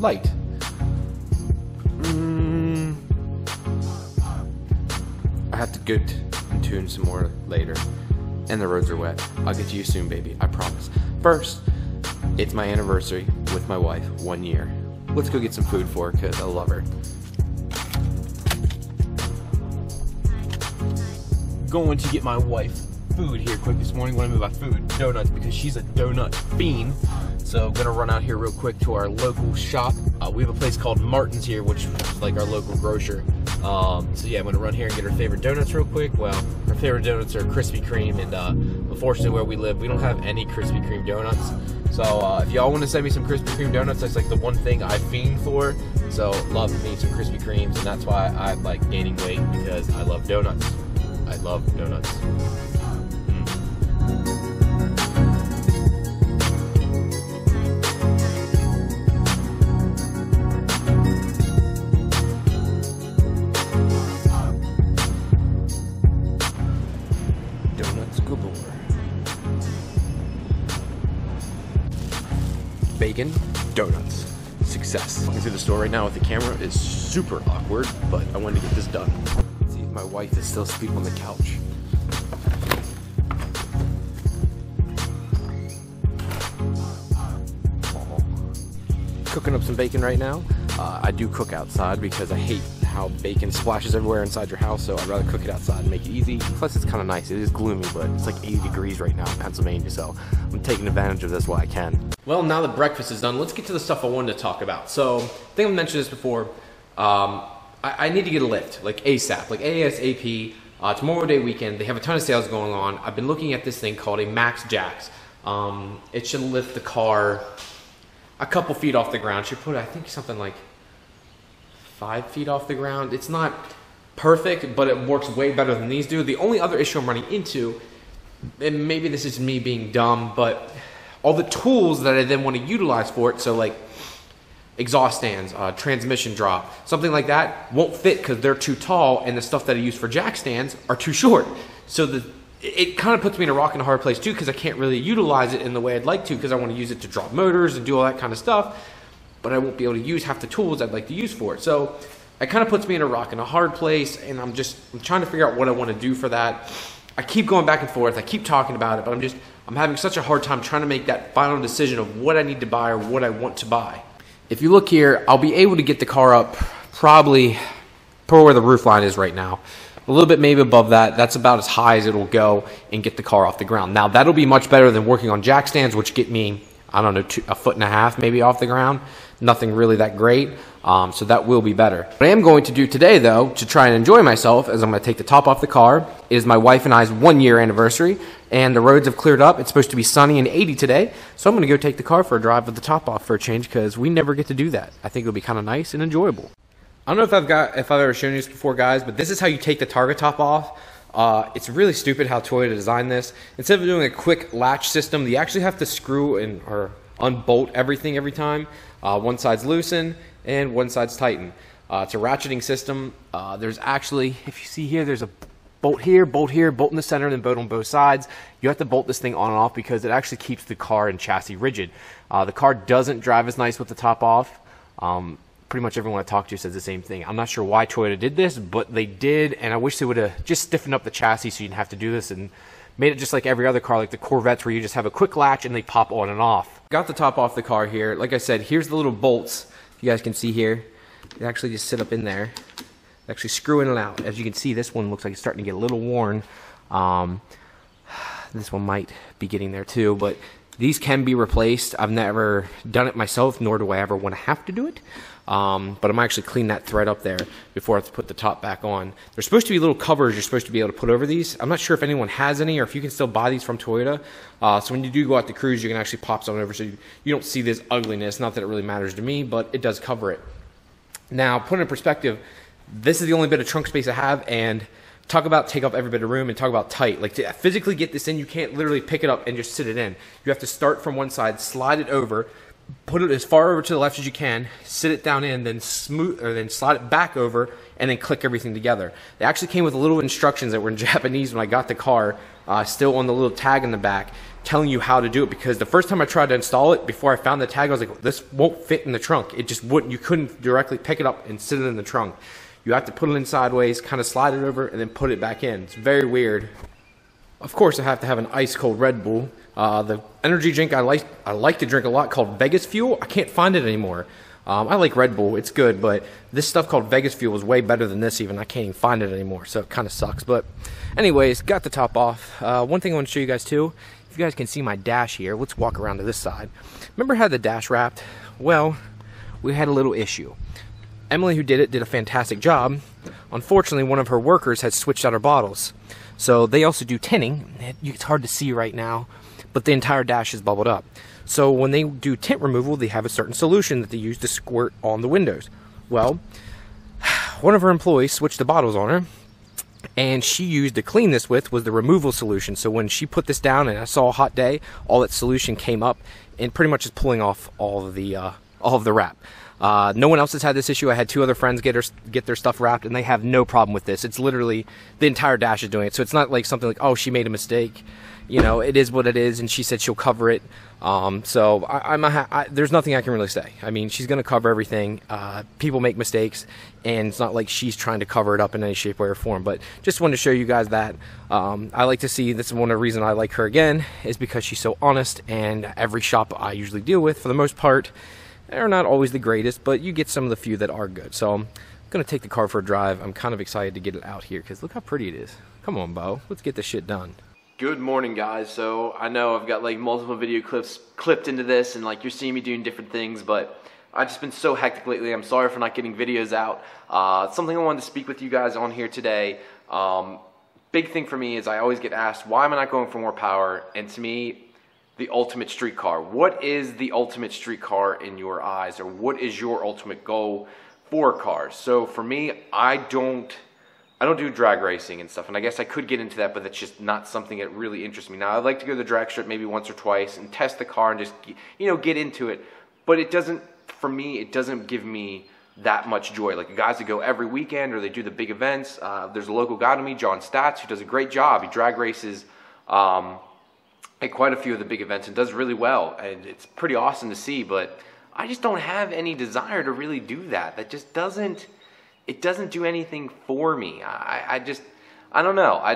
light. I have to go and tune some more later. And the roads are wet. I'll get to you soon, baby. I promise. First, it's my anniversary with my wife, 1 year. Let's go get some food for her because I love her. Going to get my wife food here quick this morning. What I mean by food, donuts, because she's a donut fiend. So I'm gonna run out here real quick to our local shop. We have a place called Martin's here, which is like our local grocer. So yeah, I'm gonna run here and get her favorite donuts real quick. Well, her favorite donuts are Krispy Kreme, and unfortunately where we live, we don't have any Krispy Kreme donuts. So if y'all want to send me some Krispy Kreme donuts, that's like the one thing I fiend for. So love me some Krispy Kremes, and that's why I like gaining weight, because I love donuts. I love donuts. Donuts galore. Bacon, donuts, success. Walking through the store right now with the camera is super awkward, but I wanted to get this done. Let's see if my wife is still asleep on the couch. Cooking up some bacon right now. I do cook outside because I hate how bacon splashes everywhere inside your house, so I'd rather cook it outside and make it easy. Plus it's kind of nice. It is gloomy, but it's like 80 degrees right now in Pennsylvania, so I'm taking advantage of this while I can. Well, now that breakfast is done, let's get to the stuff I wanted to talk about. So, I think I've mentioned this before. I need to get a lift, like ASAP, like ASAP. It's Memorial Day weekend. They have a ton of sales going on. I've been looking at this thing called a Max Jacks. It should lift the car a couple feet off the ground. Should put, I think, something like 5 feet off the ground. It's not perfect, but it works way better than these do. The only other issue I'm running into, and maybe this is me being dumb, but all the tools that I then want to utilize for it, so like exhaust stands, transmission drop, something like that, won't fit because they're too tall, and the stuff that I use for jack stands are too short. So it kind of puts me in a rock and a hard place too, because I can't really utilize it in the way I'd like to, because I want to use it to drop motors and do all that kind of stuff, but I won't be able to use half the tools I'd like to use for it. So it kind of puts me in a rock and a hard place, and I'm trying to figure out what I want to do for that. I keep going back and forth, I keep talking about it, but I'm having such a hard time trying to make that final decision of what I need to buy or what I want to buy. If you look here, I'll be able to get the car up probably per where the roof line is right now. A little bit maybe above that. That's about as high as it'll go and get the car off the ground. Now that'll be much better than working on jack stands, which get me, I don't know, 1.5 feet maybe off the ground. Nothing really that great. So that will be better. What I am going to do today, though, to try and enjoy myself, is I'm going to take the top off the car. It is my wife and I's 1 year anniversary, and the roads have cleared up. It's supposed to be sunny and 80 today, so I'm going to go take the car for a drive with the top off for a change, because we never get to do that. I think it'll be kind of nice and enjoyable. I don't know if I've ever shown you this before, guys, but this is how you take the target top off. It's really stupid how Toyota designed this. Instead of doing a quick latch system, you actually have to screw in or unbolt everything every time. One side's loosen and one side's tighten. It's a ratcheting system. There's actually, if you see here, there's a bolt here, bolt in the center, and then bolt on both sides. You have to bolt this thing on and off because it actually keeps the car and chassis rigid. The car doesn't drive as nice with the top off. Pretty much everyone I talk to says the same thing. I'm not sure why Toyota did this, but they did, and I wish they would have just stiffened up the chassis so you didn't have to do this and made it just like every other car, like the Corvettes, where you just have a quick latch and they pop on and off. Got the top off the car here. Like I said, here's the little bolts. If you guys can see here, they actually just sit up in there. They actually screw in and out. As you can see, this one looks like it's starting to get a little worn. This one might be getting there too, but these can be replaced. I've never done it myself, nor do I ever want to have to do it. But I'm actually clean that thread up there before I have to put the top back on. There's supposed to be little covers you're supposed to be able to put over these. I'm not sure if anyone has any or if you can still buy these from Toyota. So when you do go out to cruise, you can actually pop something over so you don't see this ugliness. Not that it really matters to me, but it does cover it. Now, put in perspective, this is the only bit of trunk space I have, and talk about take up every bit of room and talk about tight. Like, to physically get this in, you can't literally pick it up and just sit it in. You have to start from one side, slide it over, put it as far over to the left as you can, sit it down in, then then slide it back over, and then click everything together. They actually came with little instructions that were in Japanese when I got the car, still on the little tag in the back, telling you how to do it, because the first time I tried to install it, before I found the tag, I was like, this won't fit in the trunk. It just wouldn't. You couldn't directly pick it up and sit it in the trunk. You have to put it in sideways, kind of slide it over, and then put it back in. It's very weird. Of course, I have to have an ice cold Red Bull. The energy drink I like to drink a lot, called Vegas Fuel. I can't find it anymore. I like Red Bull, it's good, but this stuff called Vegas Fuel is way better than this even. I can't even find it anymore, so it kind of sucks. But anyways, got the top off. One thing I want to show you guys too, if you guys can see my dash here, let's walk around to this side. Remember how the dash wrapped? Well, we had a little issue. Emily, who did it, did a fantastic job. Unfortunately, one of her workers had switched out her bottles. So they also do tinting. It's hard to see right now, but the entire dash is bubbled up. So when they do tint removal, they have a certain solution that they use to squirt on the windows. Well, one of her employees switched the bottles on her, and she used to clean this with was the removal solution. So when she put this down and I saw a hot day, all that solution came up and pretty much is pulling off all of the wrap. No one else has had this issue. I had 2 other friends get their stuff wrapped, and they have no problem with this. It's literally the entire dash is doing it. So it's not like something like, oh, she made a mistake. You know, it is what it is, and she said she'll cover it. So there's nothing I can really say. I mean, she's going to cover everything. People make mistakes, and it's not like she's trying to cover it up in any shape, way, or form. But just wanted to show you guys that. I like to see, this is one of the reasons I like her again, is because she's so honest, and every shop I usually deal with, for the most part, they're not always the greatest, but you get some of the few that are good. So I'm going to take the car for a drive. I'm kind of excited to get it out here because look how pretty it is. Come on, Bo. Let's get this shit done. Good morning, guys. So I know I've got like multiple video clips clipped into this, and like you're seeing me doing different things, but I've just been so hectic lately. I'm sorry for not getting videos out. Something I wanted to speak with you guys on here today. Big thing for me is I always get asked, why am I not going for more power? And to me, the ultimate street car. What is the ultimate street car in your eyes, or what is your ultimate goal for cars? So for me, I don't do drag racing and stuff, and I guess I could get into that, but that's just not something that really interests me. Now, I'd like to go to the drag strip maybe once or twice and test the car and just, you know, get into it, but it doesn't, for me, it doesn't give me that much joy. Like the guys that go every weekend or they do the big events, there's a local guy to me, John Stats, who does a great job. He drag races at quite a few of the big events and does really well, and it's pretty awesome to see, but I just don't have any desire to really do that. That just doesn't, it doesn't do anything for me. I don't know. I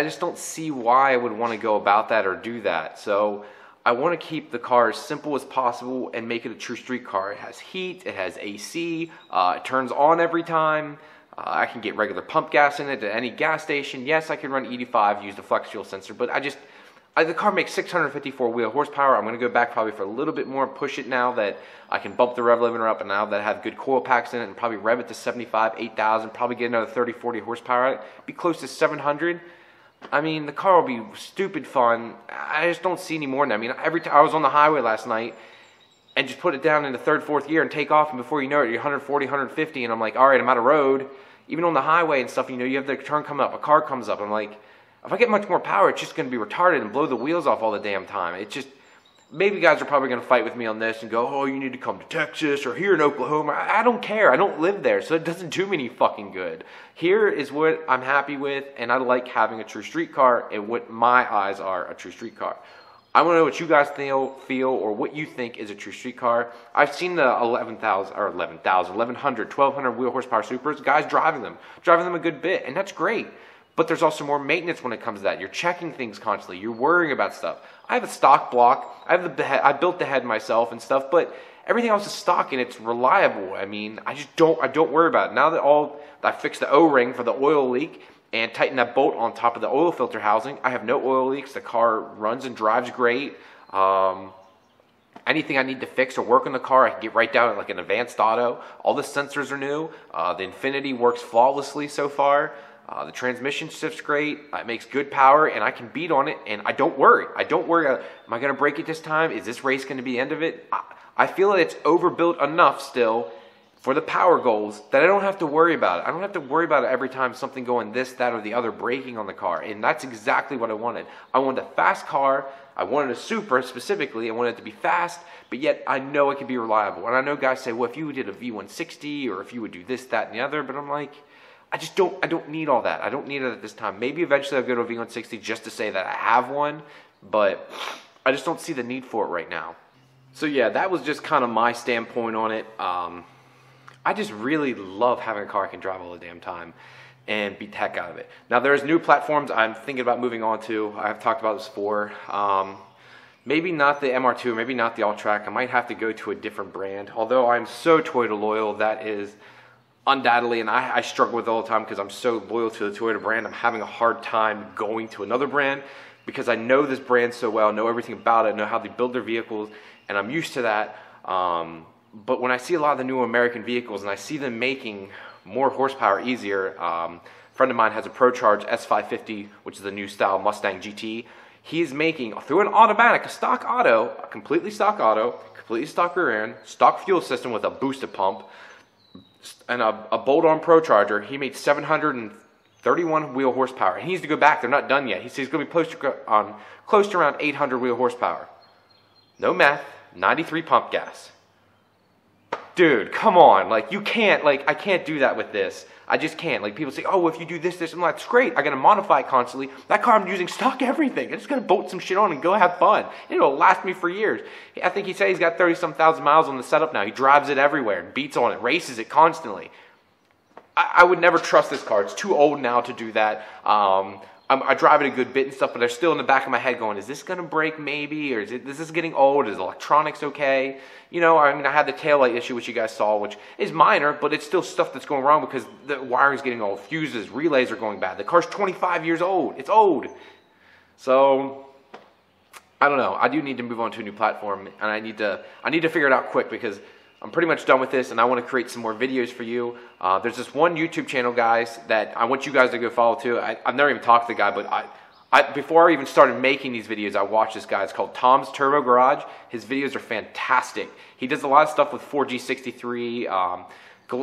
just don't see why I would want to go about that or do that. So I want to keep the car as simple as possible and make it a true street car. It has heat, it has AC, it turns on every time. I can get regular pump gas in it at any gas station. Yes, I can run E85, use the flex fuel sensor, but the car makes 654 wheel horsepower. I'm going to go back probably for a little bit more and push it now that I can bump the rev limiter up, and now that I have good coil packs in it, and probably rev it to 75, 8,000, probably get another 30, 40 horsepower out of it, be close to 700. I mean, the car will be stupid fun. I just don't see any more than that. I mean, every time I was on the highway last night and just put it down into 3rd, 4th gear and take off, and before you know it, you're 140, 150, and I'm like, all right, I'm out of road. Even on the highway and stuff, you know, you have the turn coming up, a car comes up, I'm like, if I get much more power, it's just going to be retarded and blow the wheels off all the damn time. It's just, maybe guys are probably going to fight with me on this and go, oh, you need to come to Texas or here in Oklahoma. I don't care. I don't live there, so it doesn't do me any fucking good. Here is what I'm happy with, and I like having a true street car, and what my eyes are a true street car. I want to know what you guys feel, or what you think is a true street car. I've seen the 11,000, 1,100, 1,200 wheel horsepower Supers. Guys driving them a good bit, and that's great. But there's also more maintenance when it comes to that. You're checking things constantly. You're worrying about stuff. I have a stock block. I built the head myself and stuff, but everything else is stock and it's reliable. I mean, I don't worry about it. Now that I fixed the O-ring for the oil leak and tightened that bolt on top of the oil filter housing, I have no oil leaks. The car runs and drives great. Anything I need to fix or work on the car, I can get right down at like an advanced auto. All the sensors are new. The Infinity works flawlessly so far. The transmission shifts great, it makes good power, and I can beat on it, and I don't worry. Am I going to break it this time? Is this race going to be the end of it? I feel that it's overbuilt enough still for the power goals that I don't have to worry about it. I don't have to worry about it every time something going this, that, or the other breaking on the car. And that's exactly what I wanted. I wanted a fast car. I wanted a Supra specifically. I wanted it to be fast, but yet I know it could be reliable. And I know guys say, well, if you did a V160 or if you would do this, that, and the other, but I'm like, I don't need all that. I don't need it at this time. Maybe eventually I'll go to a V160 just to say that I have one, but I just don't see the need for it right now. So yeah, that was just kind of my standpoint on it. I just really love having a car I can drive all the damn time and beat the heck out of it. Now there's new platforms I'm thinking about moving on to. I've talked about this before. Maybe not the MR2, maybe not the All-Track. I might have to go to a different brand. Although I'm so Toyota loyal, that is undoubtedly, and I struggle with it all the time because I'm so loyal to the Toyota brand. I'm having a hard time going to another brand because I know this brand so well, know everything about it, know how they build their vehicles, and I'm used to that. But when I see a lot of the new American vehicles and I see them making more horsepower easier, a friend of mine has a ProCharge S550, which is the new style Mustang GT. He's making, through an automatic, a stock auto, a completely stock auto, completely stock rear end, stock fuel system with a boosted pump, and a bolt-on ProCharger. He made 731 wheel horsepower. He needs to go back. They're not done yet. He says he's going to be close to around 800 wheel horsepower. No meth, 93 pump gas. Dude, come on, like you can't, like I can't do that with this. I just can't. Like people say, oh, well, if you do this, I'm like, it's great. I gotta modify it constantly. That car I'm using stock everything. I just gotta bolt some shit on and go have fun. It'll last me for years. I think he said he's got 30-some thousand miles on the setup now. He drives it everywhere, beats on it, races it constantly. I would never trust this car. It's too old now to do that. I drive it a good bit and stuff, but they're still in the back of my head going, is this going to break maybe? Or is this getting old? Is electronics okay? You know, I mean, I had the taillight issue, which you guys saw, which is minor, but it's still stuff that's going wrong because the wiring's getting old. Fuses, relays are going bad. The car's 25 years old. It's old. So, I don't know. I do need to move on to a new platform, and I need to figure it out quick because I'm pretty much done with this, and I want to create some more videos for you. There's this one YouTube channel, guys, that I want you guys to go follow too. I've never even talked to the guy, but before I even started making these videos, I watched this guy. It's called Tom's Turbo Garage. His videos are fantastic. He does a lot of stuff with 4G63.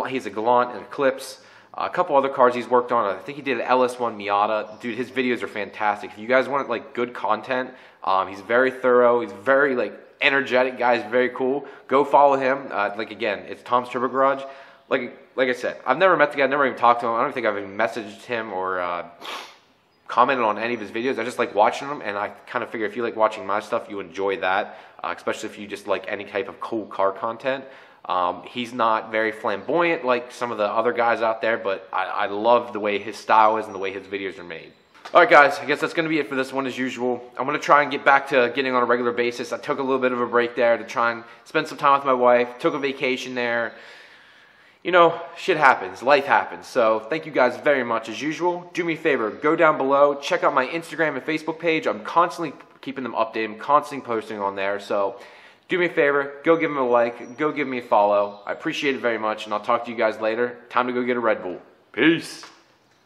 He has a Galant and Eclipse. A couple other cars he's worked on. I think he did an LS1 Miata. Dude, his videos are fantastic. If you guys want like good content, he's very thorough. He's very like energetic guy. He's very cool. Go follow him. Like again, it's Tom's Turbo Garage. Like I said, I've never met the guy. Never even talked to him. I don't think I've even messaged him or commented on any of his videos. I just like watching them, and I kind of figure if you like watching my stuff, you enjoy that, especially if you just like any type of cool car content. He's not very flamboyant like some of the other guys out there, but I love the way his style is and the way his videos are made. Alright guys, I guess that's going to be it for this one as usual. I'm going to try and get back to getting on a regular basis. I took a little bit of a break there to try and spend some time with my wife. Took a vacation there. You know, shit happens. Life happens. So thank you guys very much as usual. Do me a favor, go down below. Check out my Instagram and Facebook page. I'm constantly keeping them updated. I'm constantly posting on there. So do me a favor, go give them a like. Go give me a follow. I appreciate it very much, and I'll talk to you guys later. Time to go get a Red Bull. Peace.